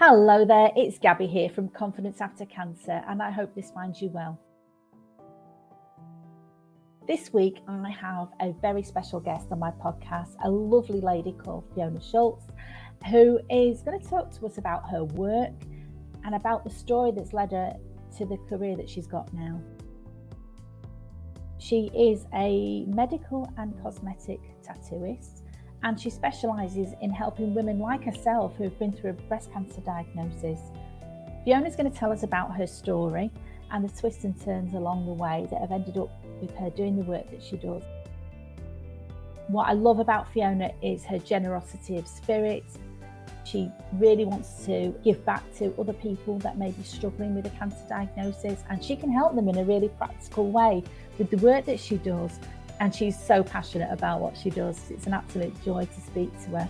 Hello there, it's Gabby here from Confidence After Cancer, and I hope this finds you well. This week I have a very special guest on my podcast, a lovely lady called Fiona Shoults, who is going to talk to us about her work and about the story that's led her to the career that she's got now. She is a medical and cosmetic tattooist, and she specialises in helping women like herself who have been through a breast cancer diagnosis. Fiona's going to tell us about her story and the twists and turns along the way that have ended up with her doing the work that she does. What I love about Fiona is her generosity of spirit. She really wants to give back to other people that may be struggling with a cancer diagnosis, and she can help them in a really practical way with the work that she does. And she's so passionate about what she does. It's an absolute joy to speak to her.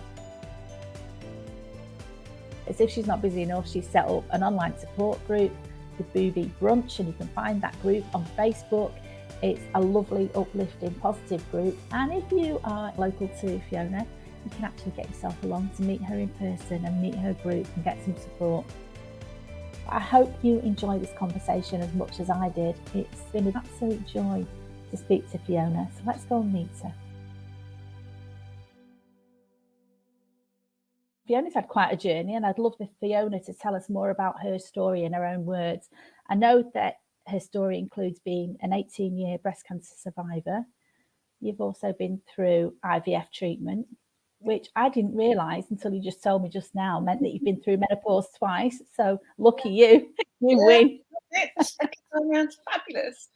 As if she's not busy enough, she's set up an online support group, the Booby Brunch, and you can find that group on Facebook. It's a lovely, uplifting, positive group. And if you are local to Fiona, you can actually get yourself along to meet her in person and meet her group and get some support. I hope you enjoy this conversation as much as I did. It's been an absolute joy to speak to Fiona, so let's go and meet her. Fiona's had quite a journey, and I'd love for Fiona to tell us more about her story in her own words. I know that her story includes being an 18-year breast cancer survivor. You've also been through IVF treatment, which I didn't realise until you just told me just now meant that you've been through menopause twice. So lucky you, win. It's fabulous.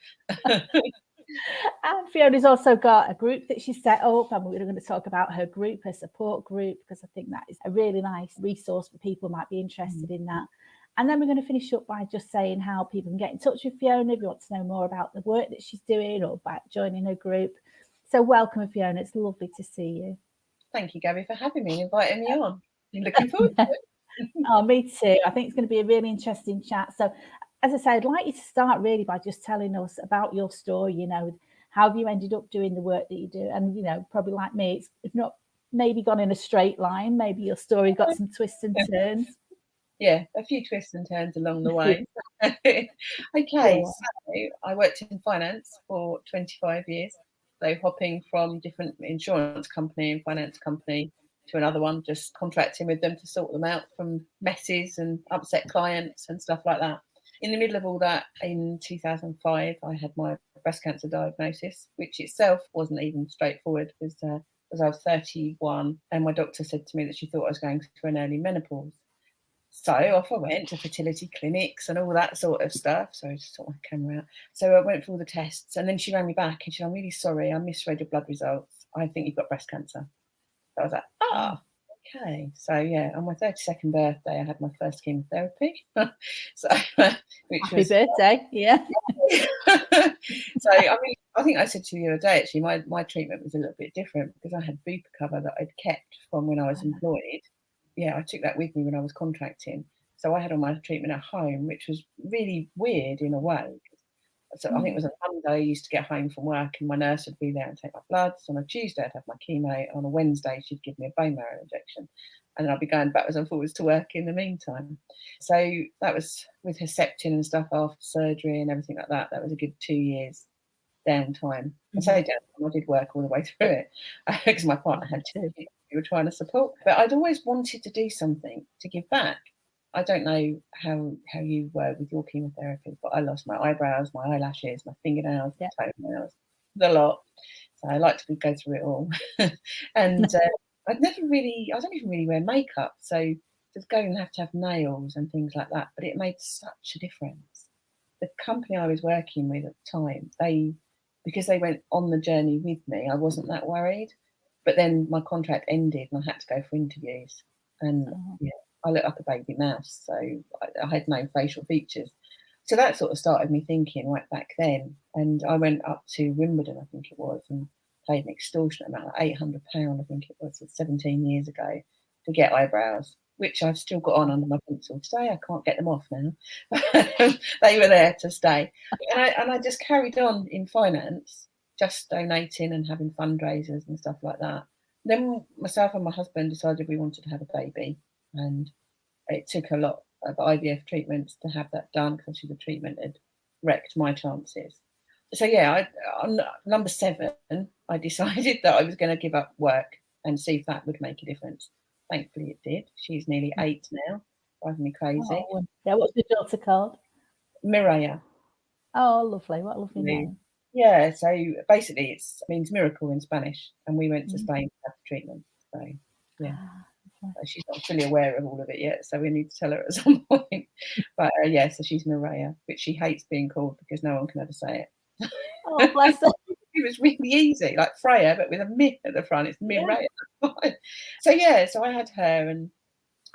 And Fiona's also got a group that she set up, and we're going to talk about her group, her support group, because I think that is a really nice resource for people who might be interested in that. And then we're going to finish up by just saying how people can get in touch with Fiona if you want to know more about the work that she's doing or about joining her group. So welcome, Fiona. It's lovely to see you. Thank you, Gabby, for having me and inviting me on. I'm looking forward to it. Oh, me too. I think it's going to be a really interesting chat. So, as I say, I'd like you to start really by just telling us about your story, how have you ended up doing the work that you do? And, probably like me, it's not maybe gone in a straight line. Maybe your story got some twists and turns. Yeah, a few twists and turns along the way. Okay, so I worked in finance for 25 years. So hopping from different insurance company and finance company to another one, just contracting with them to sort them out from messes and upset clients and stuff like that. In the middle of all that, in 2005, I had my breast cancer diagnosis, which itself wasn't even straightforward because I was 31 and my doctor said to me that she thought I was going through an early menopause. So off I went to fertility clinics and all that sort of stuff. So I just sort my camera out. So I went for all the tests and then she rang me back and she said, I'm really sorry, I misread your blood results. I think you've got breast cancer. So I was like, okay. So yeah, on my 32nd birthday, I had my first chemotherapy. So which Happy birthday, yeah. So I think I said to you the other day, actually, my treatment was a little bit different because I had Bupa cover that I'd kept from when I was employed. Yeah, I took that with me when I was contracting. So I had all my treatment at home, which was really weird in a way. So I think it was a Monday I used to get home from work and my nurse would be there and take my bloods. On a Tuesday I'd have my chemo. On a Wednesday she'd give me a bone marrow injection. And then I'd be going backwards and forwards to work in the meantime. So that was with Herceptin and stuff after surgery and everything like that. That was a good 2 years downtime. I say downtime, I did work all the way through it because my partner had to. We were trying to support. But I'd always wanted to do something to give back. I don't know how you were with your chemotherapy, but I lost my eyebrows, my eyelashes, my fingernails, toenails, the lot. So I like to go through it all. And I don't even really wear makeup. So just go and have to have nails and things like that. But it made such a difference. The company I was working with at the time, because they went on the journey with me, I wasn't that worried. But then my contract ended and I had to go for interviews. And I looked like a baby mouse, so I had no facial features. So that sort of started me thinking right back then. And I went up to Wimbledon, I think it was, and paid an extortionate amount, like £800, I think it was, 17 years ago, to get eyebrows, which I've still got on under my pencil today. I can't get them off now. They were there to stay. And I just carried on in finance, just donating and having fundraisers and stuff like that. Then myself and my husband decided we wanted to have a baby. And it took a lot of IVF treatments to have that done, because the treatment had wrecked my chances. So yeah, on number 7, I decided that I was going to give up work and see if that would make a difference. Thankfully it did. She's nearly 8 now, driving me crazy. Oh, yeah, what's your daughter called? Mireia. Oh, lovely. What a lovely name. Yeah, so basically it means miracle in Spanish, and we went to Spain to have the treatment. So yeah, she's not fully aware of all of it yet, so we need to tell her at some point. But yeah, so she's Mireia, which she hates being called because no one can ever say it. Oh, bless her. It was really easy, like Freya, but with a mi at the front. It's Mireia. Yeah. So yeah, so I had her, and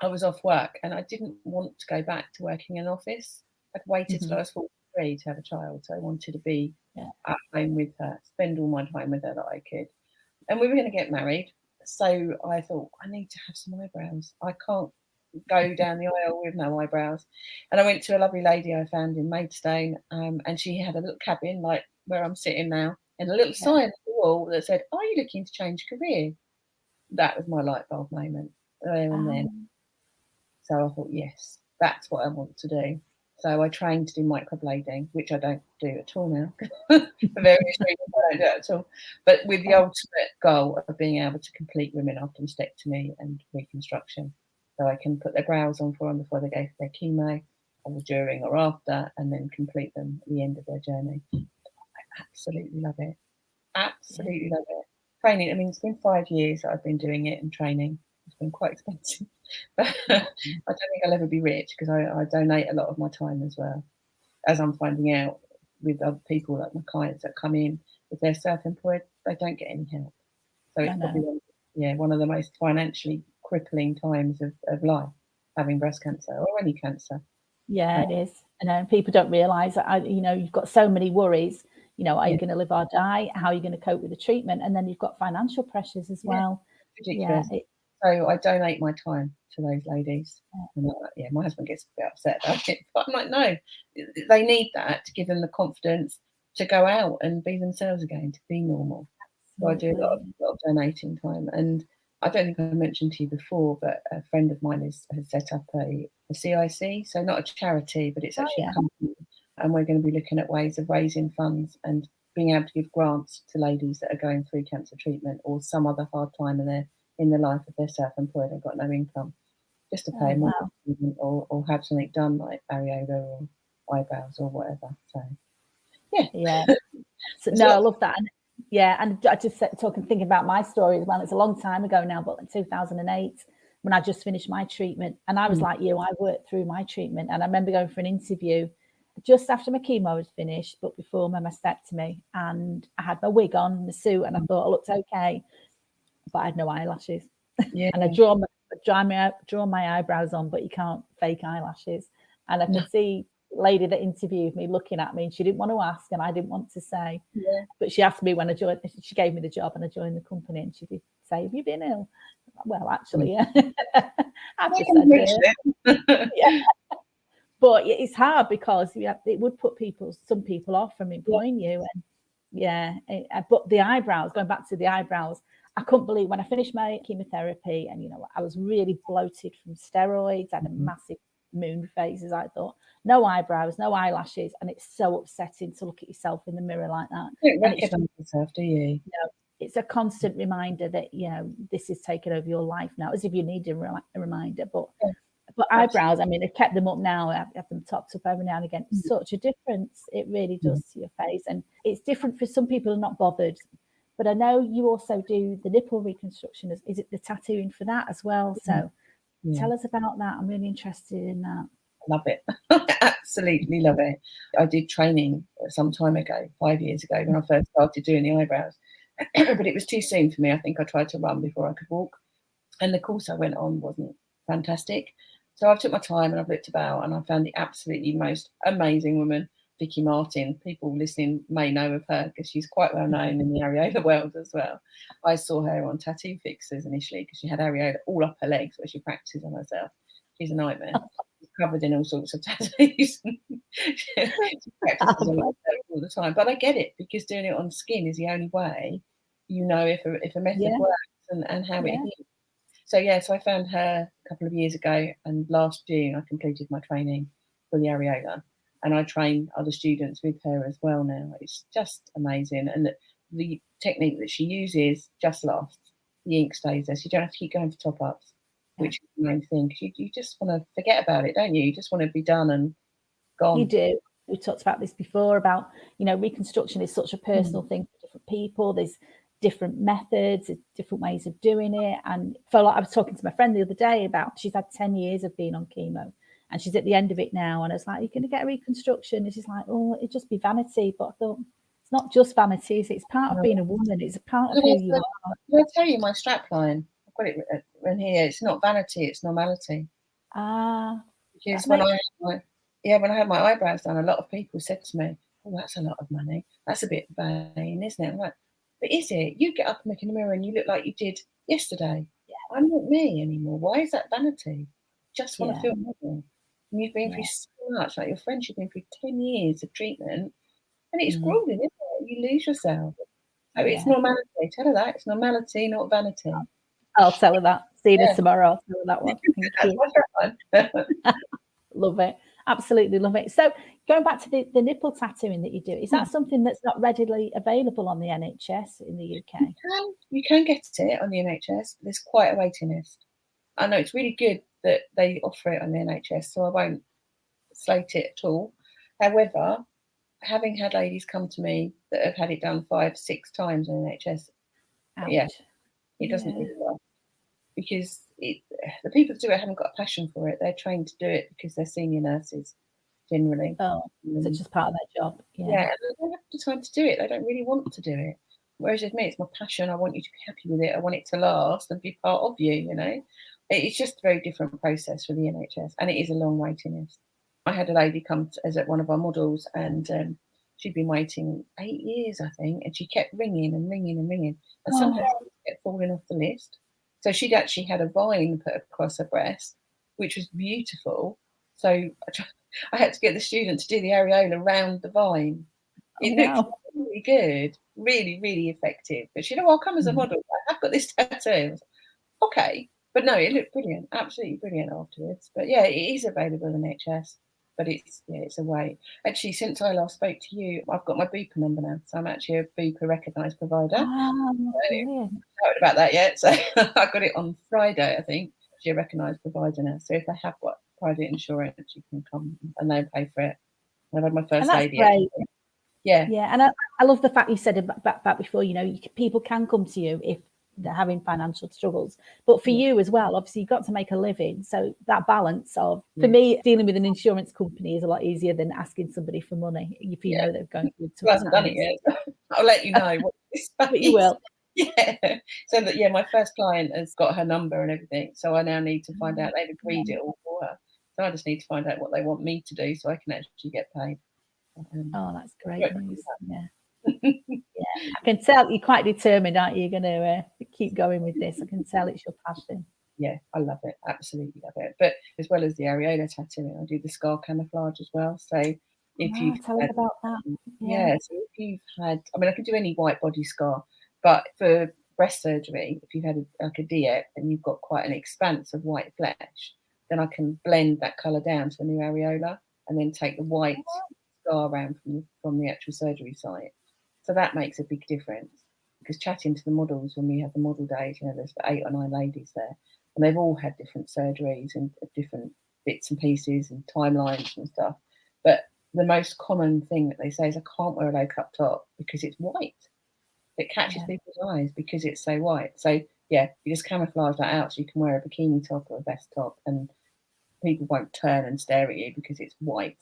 I was off work, and I didn't want to go back to working in an office. I'd waited till I was 43 to have a child, so I wanted to be at home with her, spend all my time with her that I could. And we were going to get married, so I thought, I need to have some eyebrows. I can't go down the aisle with no eyebrows. And I went to a lovely lady I found in Maidstone, and she had a little cabin like where I'm sitting now, and a little sign on the wall that said, "Are you looking to change career?" That was my light bulb moment there and then. So I thought, yes, that's what I want to do. So I trained to do microblading, which I don't do at all now. For various reasons, I don't do it at all. But with the ultimate goal of being able to complete women after mastectomy and reconstruction. So I can put their brows on for them before they go for their chemo, or during or after, and then complete them at the end of their journey. I absolutely love it. Absolutely love it. Training, I mean, it's been 5 years that I've been doing it and training. It's been quite expensive. But I don't think I'll ever be rich, because I donate a lot of my time as well. As I'm finding out with other people, like my clients that come in, if they're self-employed, they don't get any help. So it's probably one of the most financially crippling times of life, having breast cancer or any cancer. Yeah, it is. And people don't realise that, you've got so many worries. Are you going to live or die? How are you going to cope with the treatment? And then you've got financial pressures as well. Ridiculous. So I donate my time to those ladies. And my husband gets a bit upset about it, but I'm like, no, they need that to give them the confidence to go out and be themselves again, to be normal. So I do a lot of donating time. And I don't think I mentioned to you before, but a friend of mine has set up a CIC, so not a charity, but it's actually a company. And we're going to be looking at ways of raising funds and being able to give grants to ladies that are going through cancer treatment or some other hard time in their life if they're self-employed and got no income, just to pay more or have something done like areola or eyebrows or whatever. So So, no, I love that. And I just thinking about my story as well. It's a long time ago now, but in 2008, when I just finished my treatment, and I was like you, I worked through my treatment, and I remember going for an interview just after my chemo was finished, but before my mastectomy, and I had my wig on, the suit, and I thought I looked okay, but I had no eyelashes. And I draw my eyebrows on, but you can't fake eyelashes. And I could see the lady that interviewed me looking at me, and she didn't want to ask, and I didn't want to say. But she asked me when I joined. She gave me the job, and I joined the company, and she did say, "Have you been ill?" Well, actually, yeah. I've just said But it's hard because it would put some people off from employing you. And but the eyebrows, going back to the eyebrows, I couldn't believe when I finished my chemotherapy, and I was really bloated from steroids. I had a massive moon face, as I thought. No eyebrows, no eyelashes, and it's so upsetting to look at yourself in the mirror like that. You don't recognise yourself, do you? It's a constant reminder that this is taking over your life now, as if you need a reminder. But eyebrows, I mean, I've kept them up now. I have them topped up every now and again. It's such a difference. It really does to your face. And it's different for some people who are not bothered. But I know you also do the nipple reconstruction. Is it the tattooing for that as well? So tell us about that. I'm really interested in that. Love it. Absolutely love it. I did training some time ago, 5 years ago, when I first started doing the eyebrows. But it was too soon for me. I think I tried to run before I could walk. And the course I went on wasn't fantastic. So I took my time and I've looked about, and I found the absolutely most amazing woman, Vicky Martin. People listening may know of her because she's quite well known in the areola world as well. I saw her on Tattoo Fixers initially because she had areola all up her legs where she practices on herself. She's a nightmare. She's covered in all sorts of tattoos. She practices on herself all the time. But I get it, because doing it on skin is the only way you know if a method works and how it heals. So I found her a couple of years ago, and last June I completed my training for the areola, and I train other students with her as well now. It's just amazing, and the technique that she uses just lasts. The ink stays there, so you don't have to keep going for top-ups, which is the main thing. You just want to forget about it, don't you? You just want to be done and gone. You do. We talked about this before about, reconstruction is such a personal thing for different people. There's different methods, different ways of doing it. And I was talking to my friend the other day about, she's had 10 years of being on chemo and she's at the end of it now. And I was like, you're going to get a reconstruction. And she's like, oh, it'd just be vanity. But I thought, it's not just vanity. It's part of being a woman. It's a part of who you are. I'll tell you my strap line. I've got it in here. It's not vanity, it's normality. Because when I had my eyebrows done, a lot of people said to me, oh, that's a lot of money. That's a bit vain, isn't it? I'm like, but is it? You get up and look in the mirror and you look like you did yesterday. Yeah. I'm not me anymore. Why is that vanity? Just want to feel normal. And you've been through so much, like your friends, you've been through 10 years of treatment, and it's grueling, isn't it? You lose yourself. So it's normality. Tell her that. It's normality, not vanity. I'll tell her that. See you tomorrow. I'll tell her that one. Thank you. Love it. Absolutely love it. So going back to the nipple tattooing that you do, is that something that's not readily available on the NHS in the UK? You can get it on the NHS, but there's quite a waiting list. I know it's really good that they offer it on the NHS, so I won't slate it at all. However, having had ladies come to me that have had it done 5-6 times on the NHS, it doesn't really work. Because the people that do it haven't got a passion for it. They're trained to do it because they're senior nurses, generally. Oh, so it's just part of their job. Yeah, and they don't have the time to do it. They don't really want to do it. Whereas with me, it's my passion. I want you to be happy with it. I want it to last and be part of you, It's just a very different process for the NHS, and it is a long waiting list. I had a lady come as at one of our models, and she'd been waiting 8 years, I think, and she kept ringing and ringing and ringing, and somehow she kept falling off the list. So she'd actually had a vine put across her breast, which was beautiful. So I had to get the student to do the areola around the vine. It looked really good, really, really effective. But she said, I'll come as a model. I've got this tattoo. Okay. But no, it looked brilliant, absolutely brilliant afterwards. But yeah, it is available in NHS, but it's a wait. Actually, since I last spoke to you, I've got my Bupa number now. So I'm actually a Bupa recognised provider. Brilliant. I haven't heard about that yet. So I got it on Friday, I think. She's a recognised provider now. So if they have got private insurance, you can come and they'll pay for it. I've had my first lady. Great. Yeah. And I love the fact you said about before, people can come to you if they're having financial struggles, but for you as well, obviously you've got to make a living. So that balance of, for me, dealing with an insurance company is a lot easier than asking somebody for money if you know they're going through I haven't done it yet. I'll let you know what this but you will. Yeah. So that my first client has got her number and everything. So I now need to find out, they've agreed it all for her. So I just need to find out what they want me to do so I can actually get paid. That's great news. I can tell you're quite determined, aren't you? You're going to keep going with this. I can tell it's your passion. Yeah, I love it. Absolutely love it. But as well as the areola tattooing, I do the scar camouflage as well. So if you've tell us about that. So if you've had, I can do any white body scar, but for breast surgery, if you've had a DIEP and you've got quite an expanse of white flesh, then I can blend that colour down to the new areola and then take the white scar around from the actual surgery site. So that makes a big difference, because chatting to the models when we have the model days, there's 8 or 9 ladies there, and they've all had different surgeries and different bits and pieces and timelines and stuff. But the most common thing that they say is, I can't wear a low cut top because it's white. It catches people's eyes because it's so white. So you just camouflage that out so you can wear a bikini top or a vest top and people won't turn and stare at you because it's white.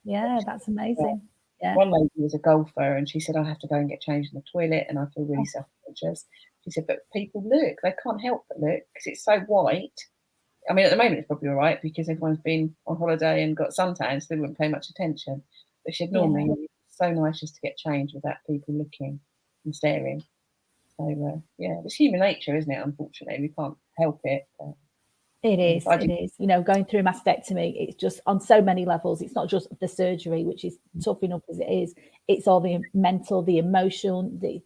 Yeah, that's amazing. Yeah. One lady was a golfer and she said, I have to go and get changed in the toilet and I feel really self-conscious. She said, but people look, they can't help but look because it's so white. At the moment it's probably all right because everyone's been on holiday and got suntans, so they wouldn't pay much attention. But she said, normally it's so nice just to get changed without people looking and staring. So it's human nature, isn't it? Unfortunately, we can't help it. It is. You know, going through a mastectomy, it's just on so many levels. It's not just the surgery, which is tough enough as it is. It's all the mental, the emotional, the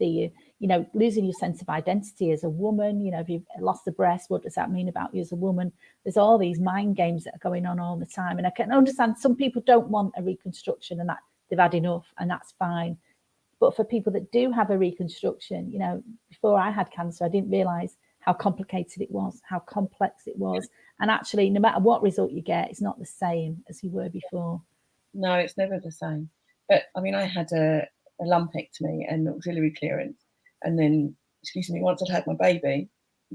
you know, losing your sense of identity as a woman. You know, if you've lost a breast, what does that mean about you as a woman? There's all these mind games that are going on all the time. And I can understand some people don't want a reconstruction and that they've had enough, and that's fine. But for people that do have a reconstruction, you know, before I had cancer, I didn't realise how complicated it was, how complex it was. And actually, no matter what result you get, it's not the same as you were before. No, it's never the same. But I mean, I had a lumpectomy and auxiliary clearance. And then, once I'd had my baby,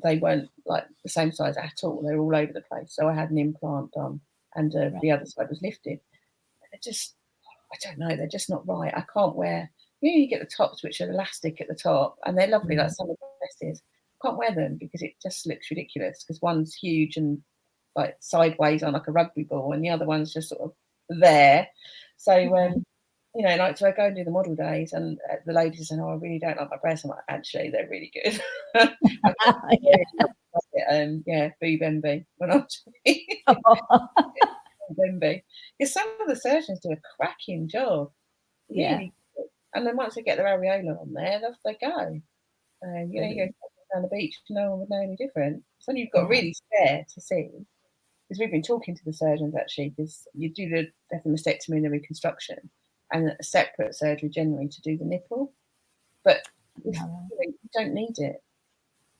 they weren't like the same size at all. They were all over the place. So I had an implant done and the other side was lifted. They're just, I don't know, they're just not right. I can't wear, you get the tops which are elastic at the top and they're lovely, like some of the dresses. Can't wear them because it just looks ridiculous because one's huge and like sideways on like a rugby ball and the other one's just sort of there. So you know, like, so I go and do the model days and the ladies say, oh, I really don't like my breasts. I'm like, actually, they're really good. Boob envy when I'm envy. Because some of the surgeons do a cracking job. Really good. And then once they get their areola on there, off they go. You know, you go down the beach, no one would know any different. So you've got really stare to see. Because we've been talking to the surgeons actually, because you do the mastectomy and the reconstruction, and a separate surgery generally to do the nipple. But you don't need it.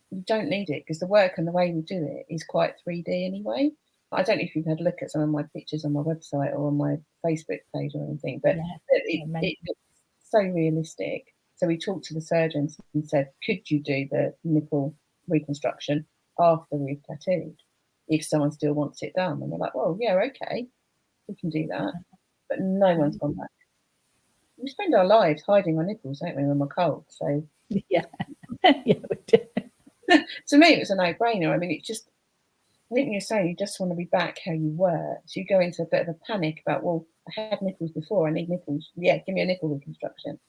You don't need it because the work and the way we do it is quite 3D anyway. I don't know if you've had a look at some of my pictures on my website or on my Facebook page or anything, but it looks so realistic. So we talked to the surgeons and said, could you do the nipple reconstruction after we've tattooed if someone still wants it done? And we're like, well, yeah, okay, we can do that. But no one's gone back. We spend our lives hiding our nipples, don't we, when we're cold? So yeah, we do. To me, it was a no-brainer. I mean, I think you're saying you just want to be back how you were. So you go into a bit of a panic about, well, I had nipples before, I need nipples. Yeah, give me a nipple reconstruction.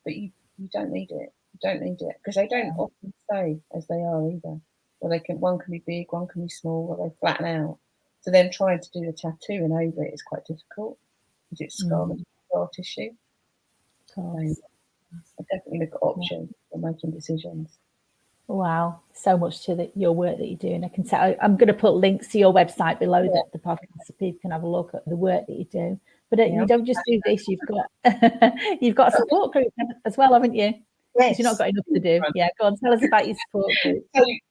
But you don't need it. You don't need it because they don't often stay as they are either. Or one can be big, one can be small, or they flatten out. So then trying to do the tattoo and over it is quite difficult because it's scar tissue. So I definitely look at options for making decisions. Wow, so much to your work that you're doing. I can tell. I'm going to put links to your website below the podcast so people can have a look at the work that you do. But you don't just do this. You've got a support group as well, haven't you? Yes. You've not got enough to do. Yeah, go on, tell us about your support group.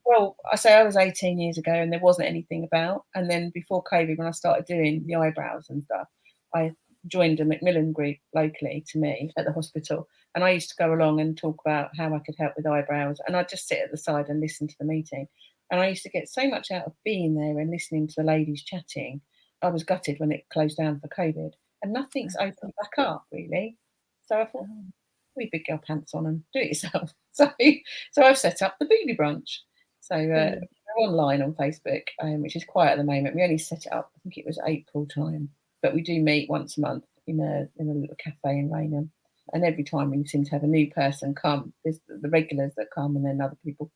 Well, I say I was 18 years ago and there wasn't anything about. And then before COVID, when I started doing the eyebrows and stuff, I joined a Macmillan group locally to me at the hospital. And I used to go along and talk about how I could help with eyebrows. And I'd just sit at the side and listen to the meeting. And I used to get so much out of being there and listening to the ladies chatting. I was gutted when it closed down for COVID. And nothing's opened back up, really. So I thought, we big girl pants on and do it yourself. So I've set up the Booby Brunch. So we're online on Facebook, which is quiet at the moment. We only set it up, I think it was April time. But we do meet once a month in a little cafe in Raynham. And every time we seem to have a new person come. There's the regulars that come and then other people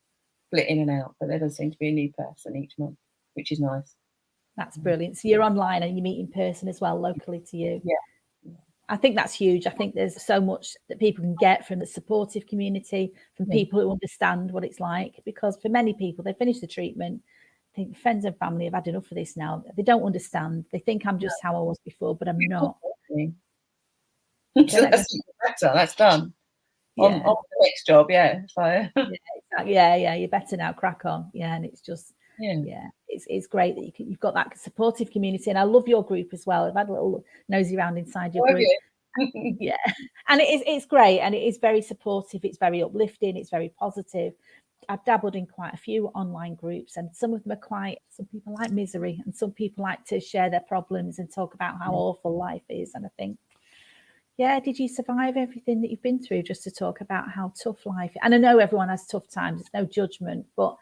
split in and out. But there does seem to be a new person each month, which is nice. That's brilliant. So you're online and you meet in person as well, locally to you. Yeah. I think that's huge. I think there's so much that people can get from the supportive community, from people who understand what it's like. Because for many people, they finish the treatment. I think friends and family have had enough of this now. They don't understand. They think I'm just how I was before, but I'm not. So that's done. On the next job, So you're better now. Crack on. And it's just it's great that you've got that supportive community, and I love your group as well. I've had a little nosy around inside your group. And it's great, and it is very supportive. It's very uplifting. It's very positive. I've dabbled in quite a few online groups, and some of them are some people like misery, and some people like to share their problems and talk about how awful life is. And I think, did you survive everything that you've been through, just to talk about how tough life is? And I know everyone has tough times. There's no judgment, but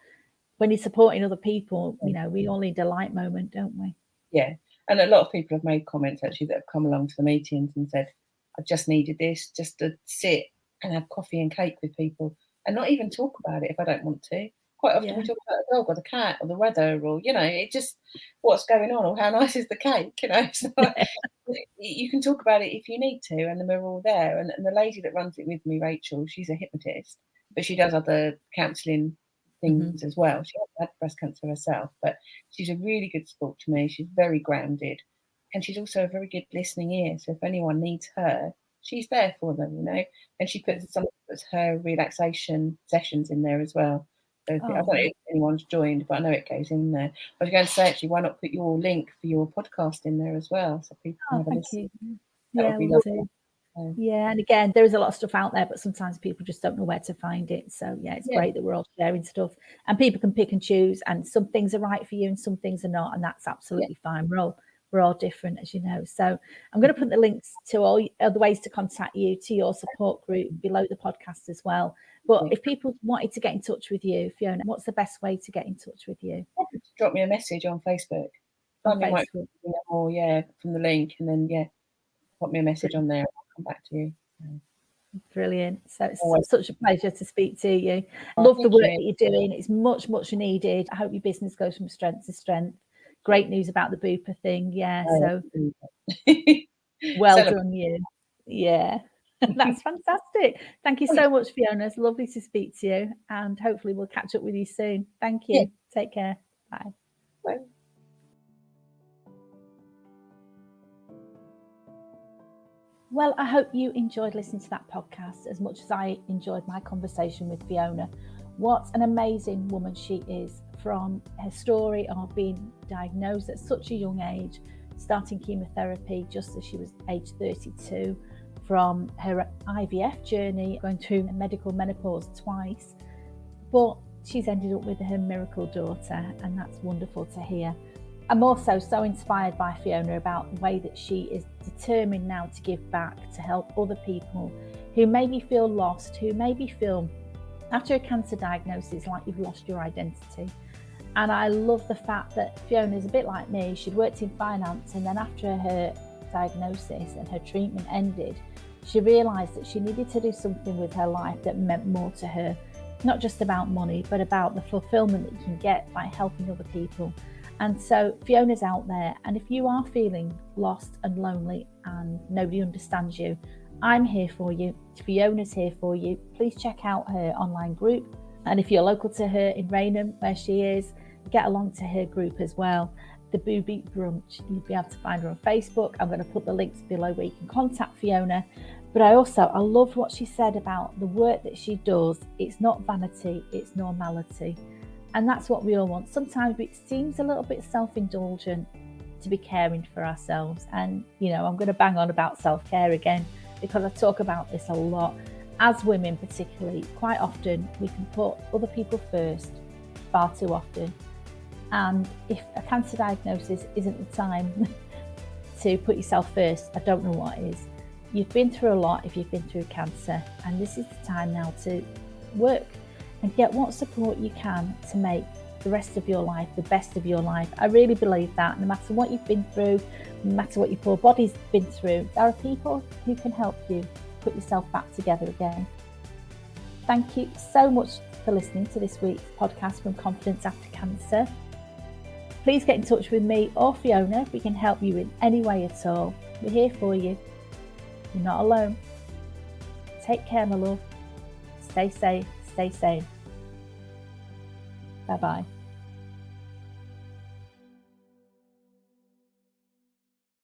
when you're supporting other people, we all need a light moment, don't we? Yeah. And a lot of people have made comments actually that have come along to the meetings and said, I just needed this, just to sit and have coffee and cake with people and not even talk about it if I don't want to. quite often we talk about the dog or the cat or the weather, or, you know, it just what's going on, or how nice is the cake, you know. So you can talk about it if you need to, and then we're all there. And the lady that runs it with me, Rachel, she's a hypnotist, but she does other counselling things as well. She hasn't had breast cancer herself, but she's a really good sport to me. She's very grounded, and she's also a very good listening ear. So if anyone needs her, she's there for them, you know. And she puts some of her relaxation sessions in there as well. So I don't know if anyone's joined, but I know it goes in there. I was going to say, actually, why not put your link for your podcast in there as well, so people can have a listen. That would be lovely. Yeah, and again, there is a lot of stuff out there, but sometimes people just don't know where to find it. So yeah, it's great that we're all sharing stuff, and people can pick and choose, and some things are right for you and some things are not, and that's absolutely fine. We're all different, as you know. So I'm going to put the links to all other ways to contact you, to your support group below the podcast as well. But if people wanted to get in touch with you, Fiona, what's the best way to get in touch with you? Drop me a message on Facebook. Find me from the link, and then pop me a message on there. I'll come back to you. Brilliant. So it's such a pleasure to speak to you. I love the work that you're doing. It's much, much needed. I hope your business goes from strength to strength. Great news about the Bupa thing. Yeah. So well done, you. Yeah. That's fantastic. Thank you so much, Fiona. It's lovely to speak to you, and hopefully we'll catch up with you soon. Thank you. Take care. Bye. Bye. Well, I hope you enjoyed listening to that podcast as much as I enjoyed my conversation with Fiona. What an amazing woman she is, from her story of being diagnosed at such a young age, starting chemotherapy just as she was age 32, from her IVF journey, going through medical menopause twice, but she's ended up with her miracle daughter, and that's wonderful to hear. I'm also so inspired by Fiona about the way that she is determined now to give back, to help other people who maybe feel lost, who maybe feel after a cancer diagnosis like you've lost your identity. And I love the fact that Fiona's a bit like me. She'd worked in finance, and then after her diagnosis and her treatment ended, she realised that she needed to do something with her life that meant more to her, not just about money, but about the fulfilment that you can get by helping other people. And so Fiona's out there, and if you are feeling lost and lonely and nobody understands you, I'm here for you. Fiona's here for you. Please check out her online group, and if you're local to her in Raynham, where she is, get along to her group as well, the Booby Brunch. You'll be able to find her on Facebook. I'm going to put the links below where you can contact Fiona. But I love what she said about the work that she does. It's not vanity, it's normality. And that's what we all want. Sometimes it seems a little bit self-indulgent to be caring for ourselves. And, you know, I'm going to bang on about self-care again, because I talk about this a lot. As women particularly, quite often we can put other people first far too often. And if a cancer diagnosis isn't the time to put yourself first, I don't know what is. You've been through a lot if you've been through cancer, and this is the time now to work and get what support you can to make the rest of your life the best of your life. I really believe that no matter what you've been through, no matter what your poor body's been through, there are people who can help you put yourself back together again. Thank you so much for listening to this week's podcast from Confidence After Cancer. Please get in touch with me or Fiona if we can help you in any way at all. We're here for you. You're not alone. Take care, my love. Stay safe. Stay sane. Bye-bye.